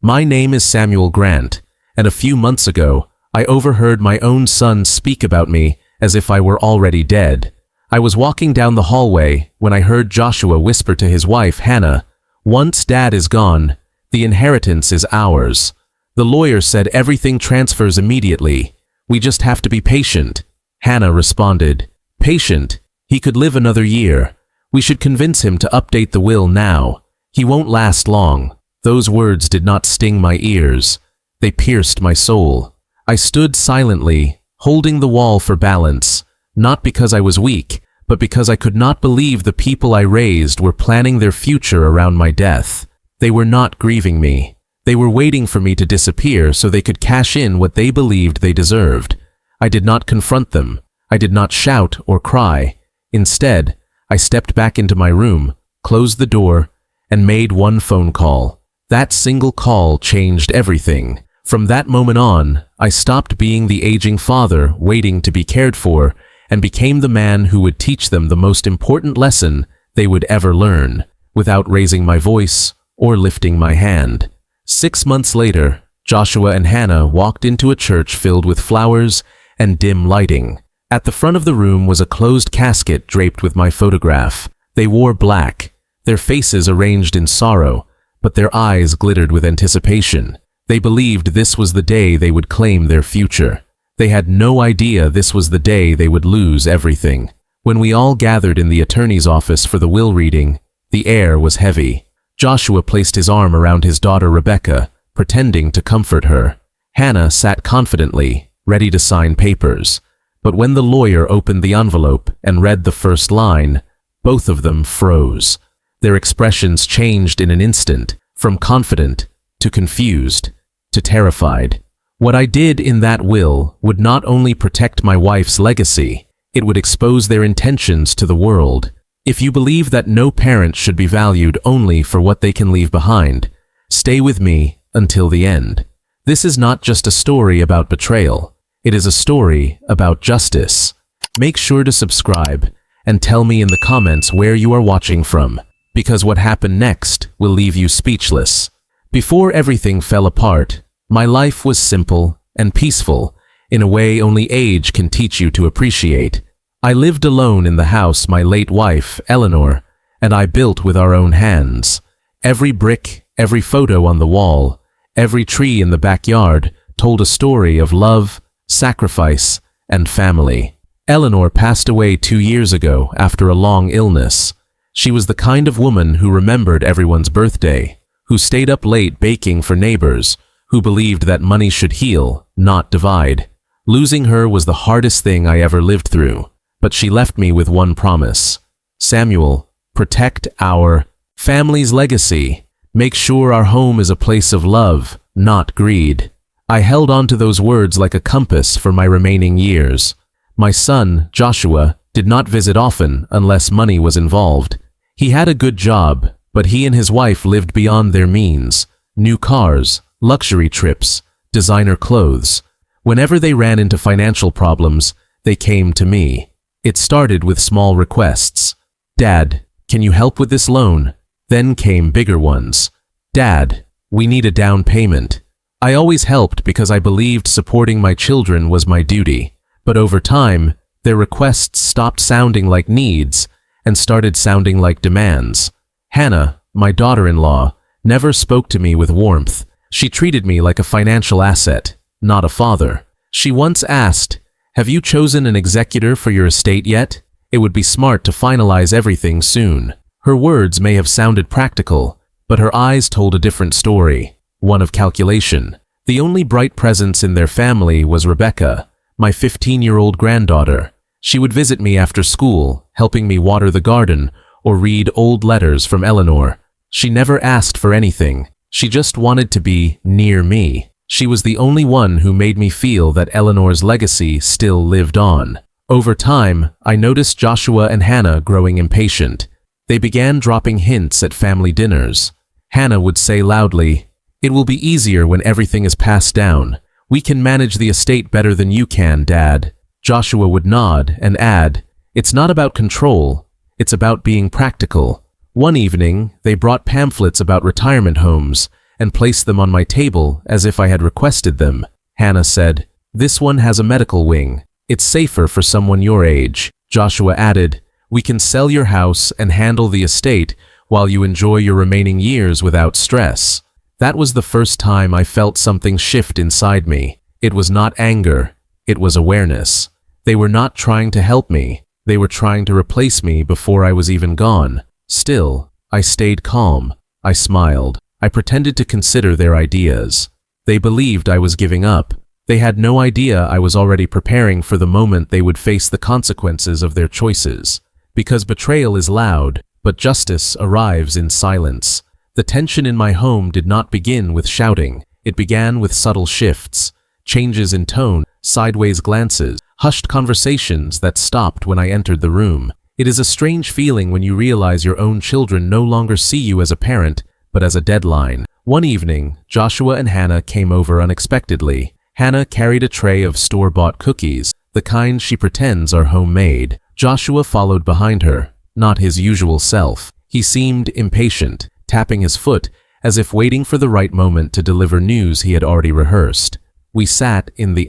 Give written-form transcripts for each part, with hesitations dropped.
My name is Samuel Grant, and a few months ago, I overheard my own son speak about me as if I were already dead. I was walking down the hallway when I heard Joshua whisper to his wife, Hannah, "Once Dad is gone, the inheritance is ours. The lawyer said everything transfers immediately. We just have to be patient." Hannah responded, "Patient? He could live another year. We should convince him to update the will now. He won't last long." Those words did not sting my ears. They pierced my soul. I stood silently, holding the wall for balance, not because I was weak, but because I could not believe the people I raised were planning their future around my death. They were not grieving me. They were waiting for me to disappear so they could cash in what they believed they deserved. I did not confront them. I did not shout or cry. Instead, I stepped back into my room, closed the door, and made one phone call. That single call changed everything. From that moment on, I stopped being the aging father waiting to be cared for and became the man who would teach them the most important lesson they would ever learn, without raising my voice or lifting my hand. 6 months later, Joshua and Hannah walked into a church filled with flowers and dim lighting. At the front of the room was a closed casket draped with my photograph. They wore black, their faces arranged in sorrow, but their eyes glittered with anticipation. They believed this was the day they would claim their future. They had no idea this was the day they would lose everything. When we all gathered in the attorney's office for the will reading, the air was heavy. Joshua placed his arm around his daughter Rebecca, pretending to comfort her. Hannah sat confidently, ready to sign papers. But when the lawyer opened the envelope and read the first line, both of them froze. Their expressions changed in an instant, from confident to confused to terrified. What I did in that will would not only protect my wife's legacy, it would expose their intentions to the world. If you believe that no parent should be valued only for what they can leave behind, stay with me until the end. This is not just a story about betrayal. It is a story about justice. Make sure to subscribe and tell me in the comments where you are watching from, because what happened next will leave you speechless. Before everything fell apart, my life was simple and peaceful in a way only age can teach you to appreciate. I lived alone in the house my late wife, Eleanor, and I built with our own hands. Every brick, every photo on the wall, every tree in the backyard told a story of love, sacrifice, and family. Eleanor passed away 2 years ago after a long illness. She was the kind of woman who remembered everyone's birthday, who stayed up late baking for neighbors, who believed that money should heal, not divide. Losing her was the hardest thing I ever lived through, but she left me with one promise. Samuel, protect our family's legacy. Make sure our home is a place of love, not greed. I held on to those words like a compass for my remaining years. My son, Joshua, did not visit often unless money was involved. He had a good job, but he and his wife lived beyond their means. New cars, luxury trips, designer clothes. Whenever they ran into financial problems, they came to me. It started with small requests. "Dad, can you help with this loan?" Then came bigger ones. "Dad, we need a down payment." I always helped because I believed supporting my children was my duty. But over time, their requests stopped sounding like needs and started sounding like demands. Hannah, my daughter-in-law, never spoke to me with warmth. She treated me like a financial asset, not a father. She once asked, "Have you chosen an executor for your estate yet? It would be smart to finalize everything soon." Her words may have sounded practical, but her eyes told a different story, one of calculation. The only bright presence in their family was Rebecca, my 15-year-old granddaughter. She would visit me after school, helping me water the garden or read old letters from Eleanor. She never asked for anything. She just wanted to be near me. She was the only one who made me feel that Eleanor's legacy still lived on. Over time, I noticed Joshua and Hannah growing impatient. They began dropping hints at family dinners. Hannah would say loudly, "It will be easier when everything is passed down. We can manage the estate better than you can, Dad." Joshua would nod and add, "It's not about control, it's about being practical." One evening, they brought pamphlets about retirement homes, and placed them on my table as if I had requested them. Hannah said, "This one has a medical wing. It's safer for someone your age." Joshua added, "We can sell your house and handle the estate while you enjoy your remaining years without stress." That was the first time I felt something shift inside me. It was not anger, it was awareness. They were not trying to help me, they were trying to replace me before I was even gone. Still, I stayed calm. I smiled. I pretended to consider their ideas. They believed I was giving up. They had no idea I was already preparing for the moment they would face the consequences of their choices. Because betrayal is loud, but justice arrives in silence. The tension in my home did not begin with shouting. It began with subtle shifts, changes in tone, sideways glances, hushed conversations that stopped when I entered the room. It is a strange feeling when you realize your own children no longer see you as a parent, but as a deadline. One evening, Joshua and Hannah came over unexpectedly. Hannah carried a tray of store-bought cookies, the kind she pretends are homemade. Joshua followed behind her, not his usual self. He seemed impatient, tapping his foot as if waiting for the right moment to deliver news he had already rehearsed. We sat in the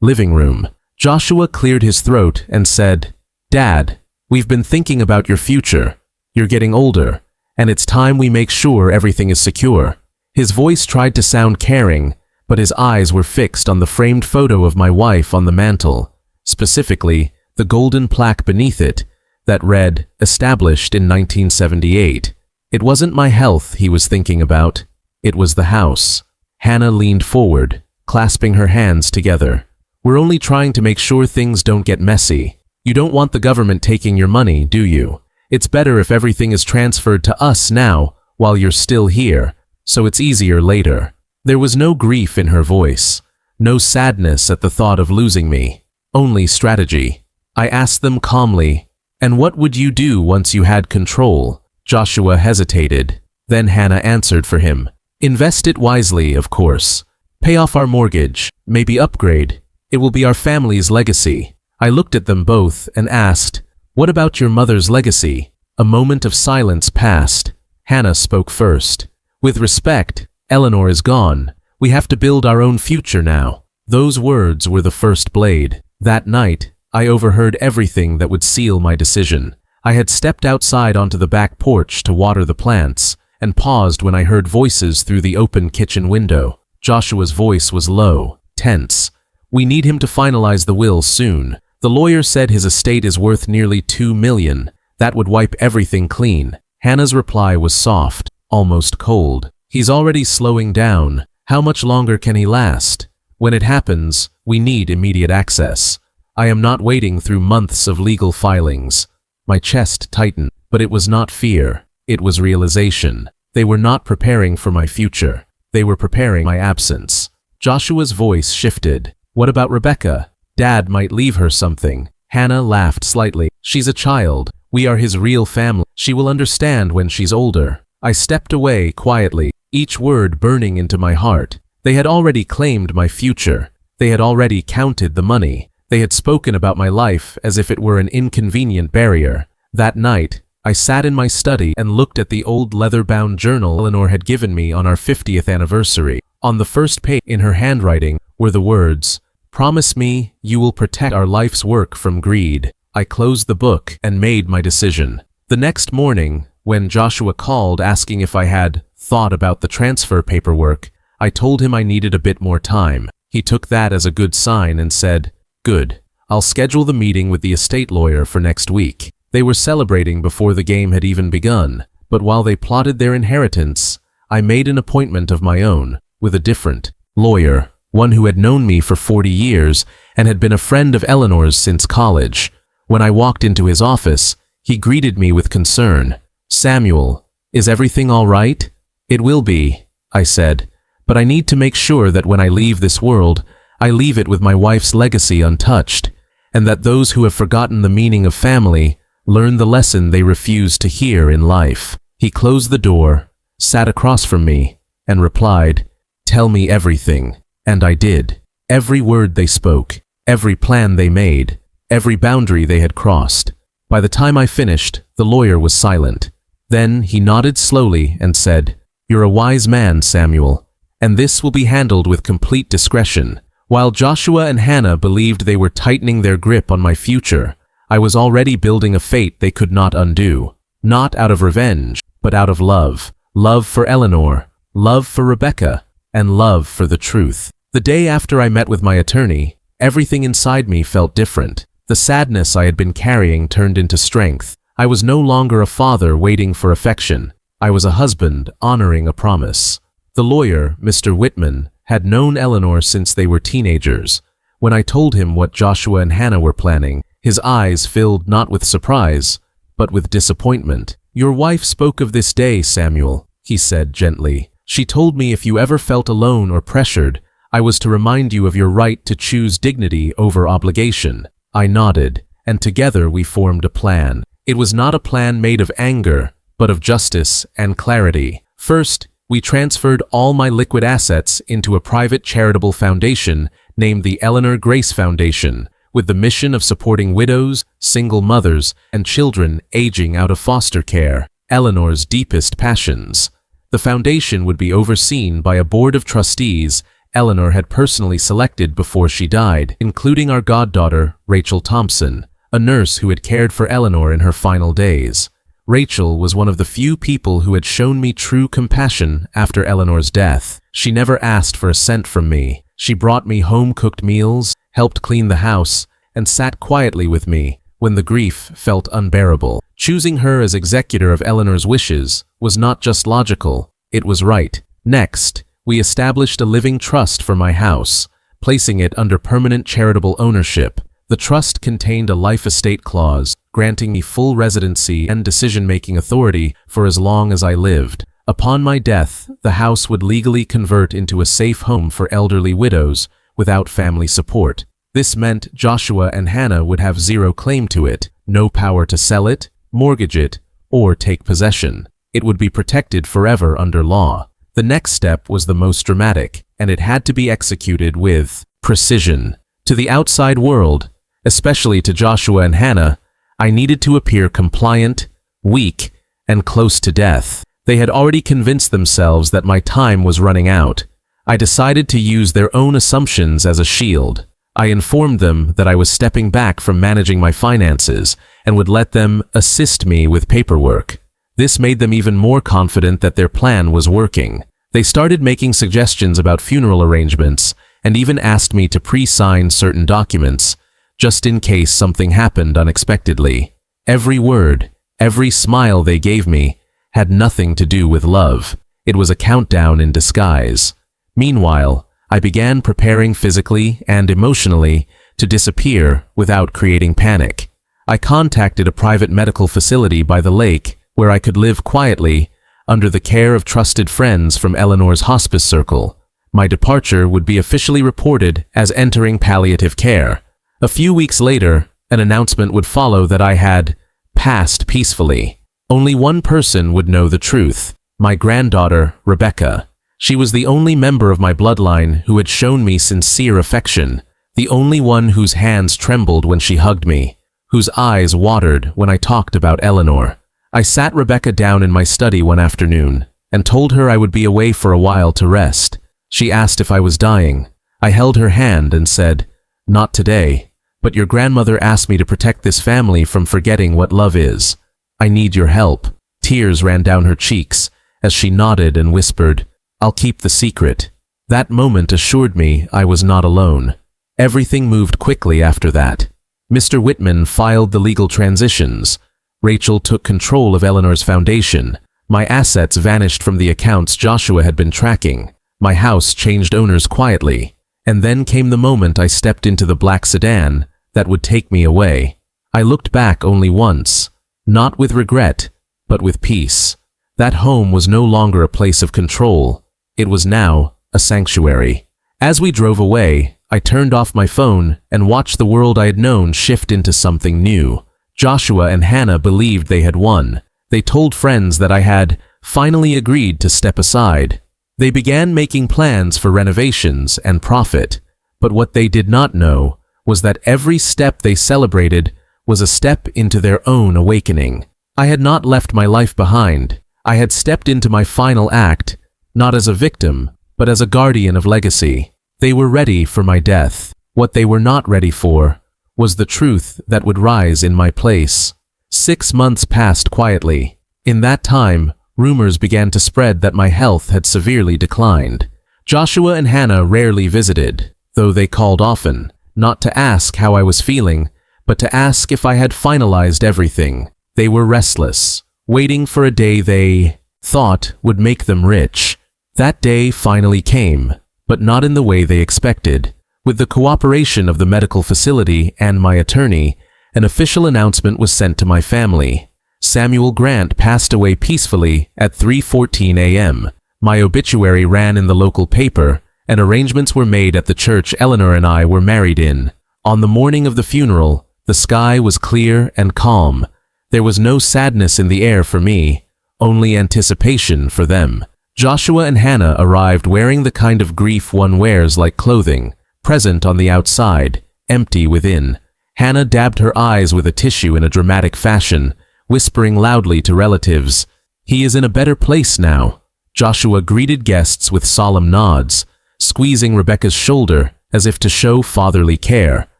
living room. Joshua cleared his throat and said, "Dad, we've been thinking about your future. You're getting older, and it's time we make sure everything is secure." His voice tried to sound caring, but his eyes were fixed on the framed photo of my wife on the mantel, specifically the golden plaque beneath it that read, "Established in 1978. It wasn't my health he was thinking about. It was the house. Hannah leaned forward, clasping her hands together. "We're only trying to make sure things don't get messy. You don't want the government taking your money, do you? It's better if everything is transferred to us now while you're still here, so it's easier later." There was no grief in her voice, no sadness at the thought of losing me, only strategy. I asked them calmly, "And what would you do once you had control?" Joshua hesitated. Then Hannah answered for him. "Invest it wisely, of course. Pay off our mortgage, maybe upgrade. It will be our family's legacy." I looked at them both and asked, "What about your mother's legacy?" A moment of silence passed. Hannah spoke first. "With respect, Eleanor is gone. We have to build our own future now." Those words were the first blade. That night, I overheard everything that would seal my decision. I had stepped outside onto the back porch to water the plants, and paused when I heard voices through the open kitchen window. Joshua's voice was low, tense. "We need him to finalize the will soon. The lawyer said his estate is worth nearly $2 million. That would wipe everything clean." Hannah's reply was soft, almost cold. "He's already slowing down. How much longer can he last? When it happens, we need immediate access. I am not waiting through months of legal filings." My chest tightened, but it was not fear. It was realization. They were not preparing for my future. They were preparing my absence. Joshua's voice shifted. "What about Rebecca? Dad might leave her something." Hannah laughed slightly. "She's a child. We are his real family. She will understand when she's older." I stepped away quietly, each word burning into my heart. They had already claimed my future. They had already counted the money. They had spoken about my life as if it were an inconvenient barrier. That night, I sat in my study and looked at the old leather-bound journal Eleanor had given me on our 50th anniversary. On the first page, in her handwriting, were the words, "Promise me you will protect our life's work from greed." I closed the book and made my decision. The next morning, when Joshua called asking if I had thought about the transfer paperwork, I told him I needed a bit more time. He took that as a good sign and said, "Good. I'll schedule the meeting with the estate lawyer for next week." They were celebrating before the game had even begun, but while they plotted their inheritance, I made an appointment of my own, with a different lawyer, one who had known me for 40 years and had been a friend of Eleanor's since college. When I walked into his office, he greeted me with concern. "Samuel, is everything all right?" "It will be," I said, "but I need to make sure that when I leave this world, I leave it with my wife's legacy untouched, and that those who have forgotten the meaning of family learn the lesson they refuse to hear in life." He closed the door, sat across from me, and replied, "Tell me everything." And I did. Every word they spoke, every plan they made, every boundary they had crossed. By the time I finished, the lawyer was silent. Then he nodded slowly and said, You're a wise man, Samuel, and this will be handled with complete discretion. While Joshua and Hannah believed they were tightening their grip on my future, I was already building a fate they could not undo. Not out of revenge, but out of love. Love for Eleanor, love for Rebecca, and love for the truth. The day after I met with my attorney, everything inside me felt different. The sadness I had been carrying turned into strength. I was no longer a father waiting for affection. I was a husband honoring a promise. The lawyer, Mr. Whitman, had known Eleanor since they were teenagers. When I told him what Joshua and Hannah were planning, his eyes filled not with surprise, but with disappointment. Your wife spoke of this day, Samuel, he said gently. She told me if you ever felt alone or pressured, I was to remind you of your right to choose dignity over obligation. I nodded, and together we formed a plan. It was not a plan made of anger, but of justice and clarity. First, we transferred all my liquid assets into a private charitable foundation named the Eleanor Grace Foundation, with the mission of supporting widows, single mothers, and children aging out of foster care, Eleanor's deepest passions. The foundation would be overseen by a board of trustees Eleanor had personally selected before she died, including our goddaughter, Rachel Thompson, a nurse who had cared for Eleanor in her final days. Rachel was one of the few people who had shown me true compassion after Eleanor's death. She never asked for a cent from me. She brought me home-cooked meals, helped clean the house, and sat quietly with me when the grief felt unbearable. Choosing her as executor of Eleanor's wishes was not just logical, it was right. Next, we established a living trust for my house, placing it under permanent charitable ownership. The trust contained a life estate clause, granting me full residency and decision-making authority for as long as I lived. Upon my death, the house would legally convert into a safe home for elderly widows without family support. This meant Joshua and Hannah would have zero claim to it, no power to sell it, mortgage it, or take possession. It would be protected forever under law. The next step was the most dramatic, and it had to be executed with precision. To the outside world, especially to Joshua and Hannah, I needed to appear compliant, weak, and close to death. They had already convinced themselves that my time was running out. I decided to use their own assumptions as a shield. I informed them that I was stepping back from managing my finances and would let them assist me with paperwork. This made them even more confident that their plan was working. They started making suggestions about funeral arrangements and even asked me to pre-sign certain documents, just in case something happened unexpectedly. Every word, every smile they gave me had nothing to do with love. It was a countdown in disguise. Meanwhile, I began preparing physically and emotionally to disappear without creating panic. I contacted a private medical facility by the lake where I could live quietly under the care of trusted friends from Eleanor's hospice circle. My departure would be officially reported as entering palliative care. A few weeks later, an announcement would follow that I had passed peacefully. Only one person would know the truth: my granddaughter, Rebecca. She was the only member of my bloodline who had shown me sincere affection, the only one whose hands trembled when she hugged me, whose eyes watered when I talked about Eleanor. I sat Rebecca down in my study one afternoon and told her I would be away for a while to rest. She asked if I was dying. I held her hand and said, "Not today, but your grandmother asked me to protect this family from forgetting what love is. I need your help." Tears ran down her cheeks as she nodded and whispered, "I'll keep the secret." That moment assured me I was not alone. Everything moved quickly after that. Mr. Whitman filed the legal transitions. Rachel took control of Eleanor's foundation. My assets vanished from the accounts Joshua had been tracking. My house changed owners quietly. And then came the moment I stepped into the black sedan that would take me away. I looked back only once, not with regret, but with peace. That home was no longer a place of control. It was now a sanctuary. As we drove away, I turned off my phone and watched the world I had known shift into something new. Joshua and Hannah believed they had won. They told friends that I had finally agreed to step aside. They began making plans for renovations and profit. But what they did not know was that every step they celebrated was a step into their own awakening. I had not left my life behind. I had stepped into my final act, not as a victim, but as a guardian of legacy. They were ready for my death. What they were not ready for was the truth that would rise in my place. 6 months passed quietly. In that time, rumors began to spread that my health had severely declined. Joshua and Hannah rarely visited, though they called often, not to ask how I was feeling, but to ask if I had finalized everything. They were restless, waiting for a day they thought would make them rich. That day finally came, but not in the way they expected. With the cooperation of the medical facility and my attorney, an official announcement was sent to my family. Samuel Grant passed away peacefully at 3:14 a.m. My obituary ran in the local paper, and arrangements were made at the church Eleanor and I were married in. On the morning of the funeral, the sky was clear and calm. There was no sadness in the air for me, only anticipation for them. Joshua and Hannah arrived wearing the kind of grief one wears like clothing, present on the outside, empty within. Hannah dabbed her eyes with a tissue in a dramatic fashion, whispering loudly to relatives, "He is in a better place now." Joshua greeted guests with solemn nods, squeezing Rebecca's shoulder as if to show fatherly care,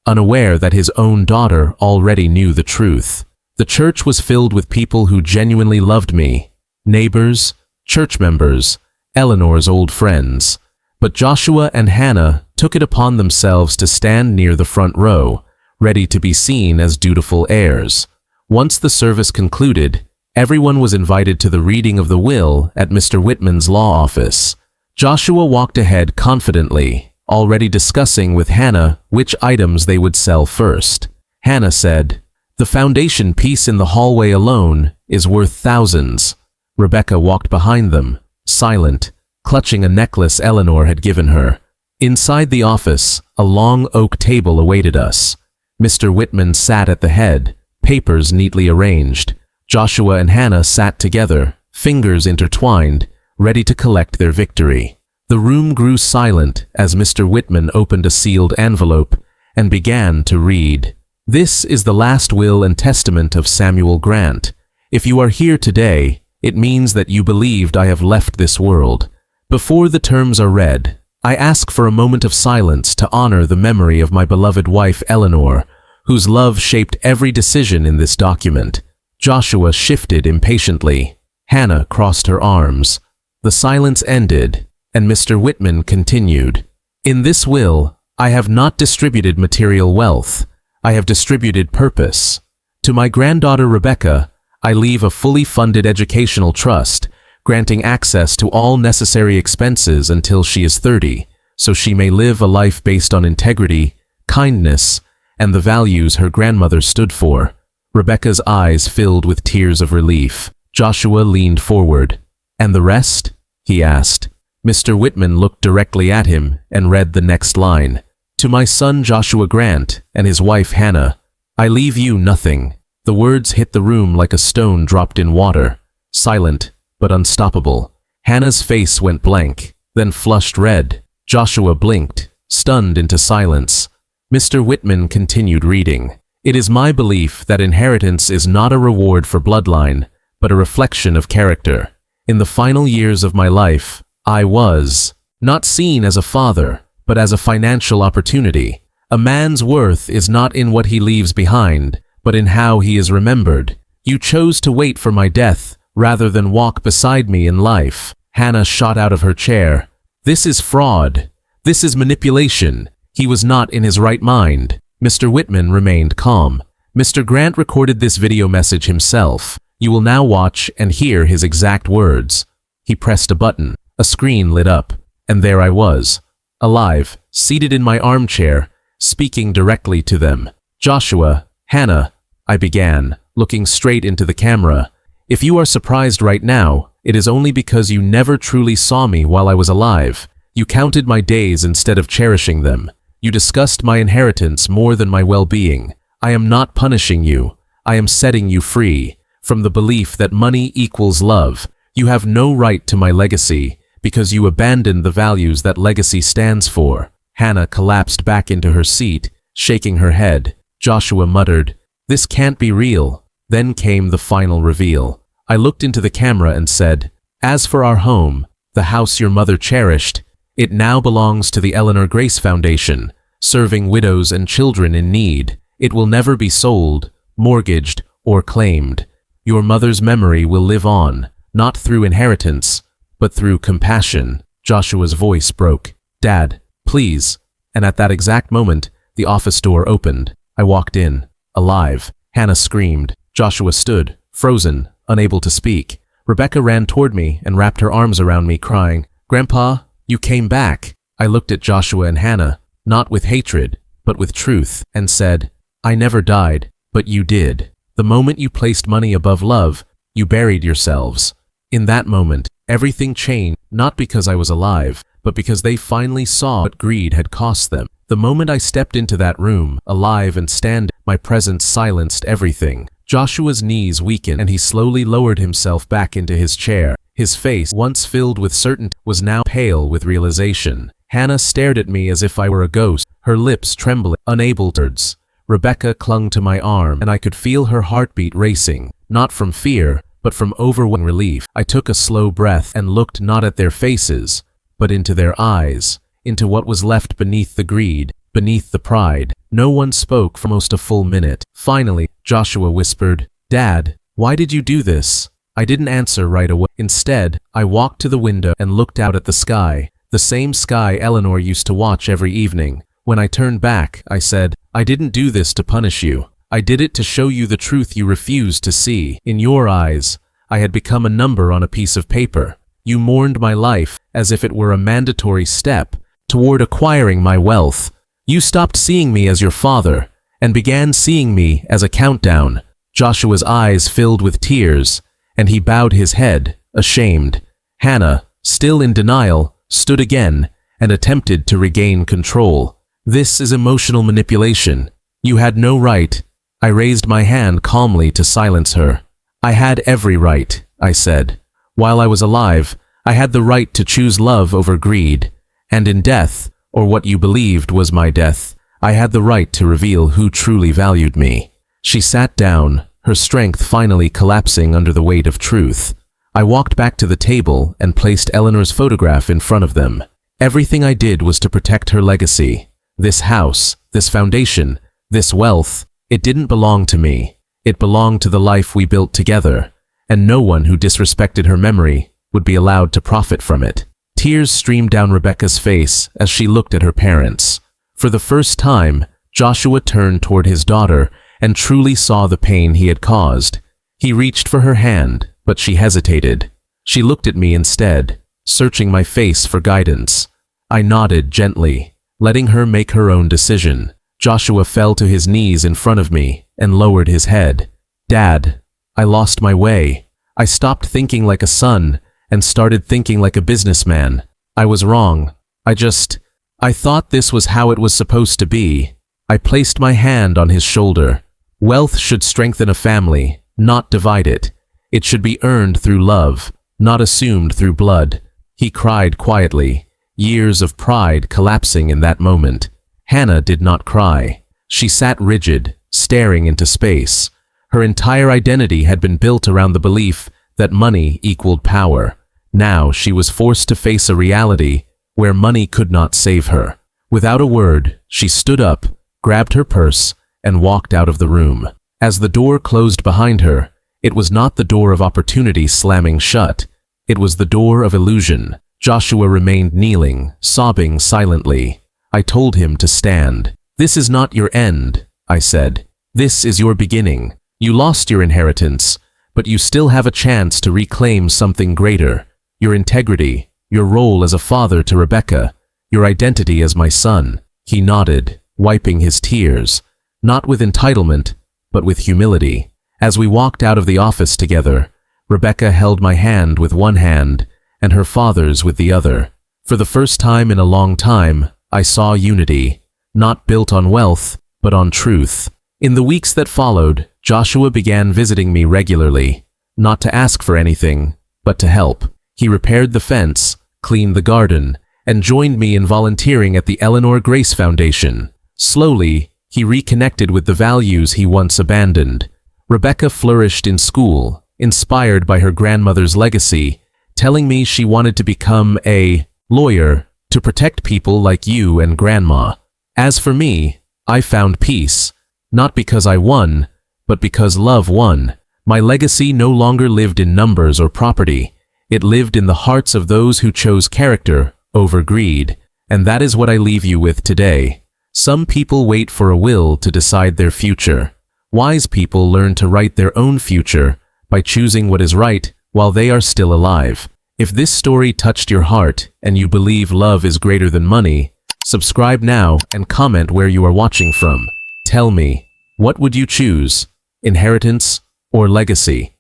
unaware that his own daughter already knew the truth. The church was filled with people who genuinely loved me, neighbors, church members, Eleanor's old friends. But Joshua and Hannah took it upon themselves to stand near the front row, ready to be seen as dutiful heirs. Once the service concluded, everyone was invited to the reading of the will at Mr. Whitman's law office. Joshua walked ahead confidently, already discussing with Hannah which items they would sell first. Hannah said, "The foundation piece in the hallway alone is worth thousands." Rebecca walked behind them, silent, clutching a necklace Eleanor had given her. Inside the office, a long oak table awaited us. Mr. Whitman sat at the head, papers neatly arranged. Joshua and Hannah sat together, fingers intertwined, ready to collect their victory. The room grew silent as Mr. Whitman opened a sealed envelope and began to read. "This is the last will and testament of Samuel Grant. If you are here today, it means that you believed I have left this world. Before the terms are read, I ask for a moment of silence to honor the memory of my beloved wife Eleanor, whose love shaped every decision in this document." Joshua shifted impatiently. Hannah crossed her arms. The silence ended, and Mr. Whitman continued. "In this will, I have not distributed material wealth. I have distributed purpose. To my granddaughter Rebecca, I leave a fully funded educational trust, granting access to all necessary expenses until she is 30, so she may live a life based on integrity, kindness, and the values her grandmother stood for." Rebecca's eyes filled with tears of relief. Joshua leaned forward. "And the rest?" he asked. Mr. Whitman looked directly at him and read the next line. "To my son Joshua Grant and his wife Hannah, I leave you nothing." The words hit the room like a stone dropped in water, silent but unstoppable. Hannah's face went blank, then flushed red. Joshua blinked, stunned into silence. Mr. Whitman continued reading. "It is my belief that inheritance is not a reward for bloodline, but a reflection of character. In the final years of my life, I was not seen as a father, but as a financial opportunity. A man's worth is not in what he leaves behind, but in how he is remembered. You chose to wait for my death rather than walk beside me in life." Hannah shot out of her chair. "This is fraud. This is manipulation. He was not in his right mind." Mr. Whitman remained calm. "Mr. Grant recorded this video message himself. You will now watch and hear his exact words." He pressed a button. A screen lit up, and there I was, alive, seated in my armchair, speaking directly to them. "Joshua, Hannah," I began, looking straight into the camera. "If you are surprised right now, it is only because you never truly saw me while I was alive. You counted my days instead of cherishing them. You discussed my inheritance more than my well-being. I am not punishing you. I am setting you free from the belief that money equals love. You have no right to my legacy because you abandoned the values that legacy stands for." Hannah collapsed back into her seat, shaking her head. Joshua muttered, "This can't be real." Then came the final reveal. I looked into the camera and said, "As for our home, the house your mother cherished, it now belongs to the Eleanor Grace Foundation, serving widows and children in need. It will never be sold, mortgaged, or claimed. Your mother's memory will live on, not through inheritance, but through compassion." Joshua's voice broke. "Dad, please." And at that exact moment, the office door opened. I walked in. Alive. Hannah screamed. Joshua stood, frozen, unable to speak. Rebecca ran toward me and wrapped her arms around me, crying, "Grandpa, you came back." I looked at Joshua and Hannah, not with hatred, but with truth, and said, "I never died, but you did. The moment you placed money above love, you buried yourselves." In that moment, everything changed, not because I was alive, but because they finally saw what greed had cost them. The moment I stepped into that room, alive and standing, my presence silenced everything. Joshua's knees weakened and he slowly lowered himself back into his chair. His face, once filled with certainty, was now pale with realization. Hannah stared at me as if I were a ghost, her lips trembling, unable to words. Rebecca clung to my arm and I could feel her heartbeat racing, not from fear, but from overwhelming relief. I took a slow breath and looked not at their faces, but into their eyes, into what was left beneath the greed, beneath the pride. No one spoke for almost a full minute. Finally, Joshua whispered, "Dad, why did you do this?" I didn't answer right away. Instead, I walked to the window and looked out at the sky, the same sky Eleanor used to watch every evening. When I turned back, I said, "I didn't do this to punish you. I did it to show you the truth you refused to see. In your eyes, I had become a number on a piece of paper. You mourned my life as if it were a mandatory step toward acquiring my wealth. You stopped seeing me as your father and began seeing me as a countdown." Joshua's eyes filled with tears, and he bowed his head, ashamed. Hannah, still in denial, stood again and attempted to regain control. "This is emotional manipulation. You had no right." I raised my hand calmly to silence her. "I had every right," I said. "While I was alive, I had the right to choose love over greed. And in death, or what you believed was my death, I had the right to reveal who truly valued me." She sat down, her strength finally collapsing under the weight of truth. I walked back to the table and placed Eleanor's photograph in front of them. Everything I did was to protect her legacy. This house, this foundation, this wealth, it didn't belong to me. It belonged to the life we built together, and no one who disrespected her memory would be allowed to profit from it. Tears streamed down Rebecca's face as she looked at her parents. For the first time, Joshua turned toward his daughter and truly saw the pain he had caused. He reached for her hand, but she hesitated. She looked at me instead, searching my face for guidance. I nodded gently, letting her make her own decision. Joshua fell to his knees in front of me and lowered his head. "Dad, I lost my way. I stopped thinking like a son and started thinking like a businessman. I was wrong. I thought this was how it was supposed to be." I placed my hand on his shoulder. "Wealth should strengthen a family, not divide it. It should be earned through love, not assumed through blood." He cried quietly, years of pride collapsing in that moment. Hannah did not cry. She sat rigid, staring into space. Her entire identity had been built around the belief that money equaled power. Now she was forced to face a reality where money could not save her. Without a word, she stood up, grabbed her purse, and walked out of the room. As the door closed behind her, it was not the door of opportunity slamming shut. It was the door of illusion. Joshua remained kneeling, sobbing silently. I told him to stand. "This is not your end," I said. "This is your beginning. You lost your inheritance, but you still have a chance to reclaim something greater. Your integrity, your role as a father to Rebecca, your identity as my son." He nodded, wiping his tears, not with entitlement, but with humility. As we walked out of the office together, Rebecca held my hand with one hand and her father's with the other. For the first time in a long time, I saw unity, not built on wealth, but on truth. In the weeks that followed, Joshua began visiting me regularly, not to ask for anything, but to help. He repaired the fence, cleaned the garden, and joined me in volunteering at the Eleanor Grace Foundation. Slowly, he reconnected with the values he once abandoned. Rebecca flourished in school, inspired by her grandmother's legacy, telling me she wanted to become a lawyer to protect people like you and Grandma. As for me, I found peace, not because I won, but because love won. My legacy no longer lived in numbers or property. It lived in the hearts of those who chose character over greed. And that is what I leave you with today. Some people wait for a will to decide their future. Wise people learn to write their own future by choosing what is right while they are still alive. If this story touched your heart and you believe love is greater than money, subscribe now and comment where you are watching from. Tell me, what would you choose? Inheritance or legacy?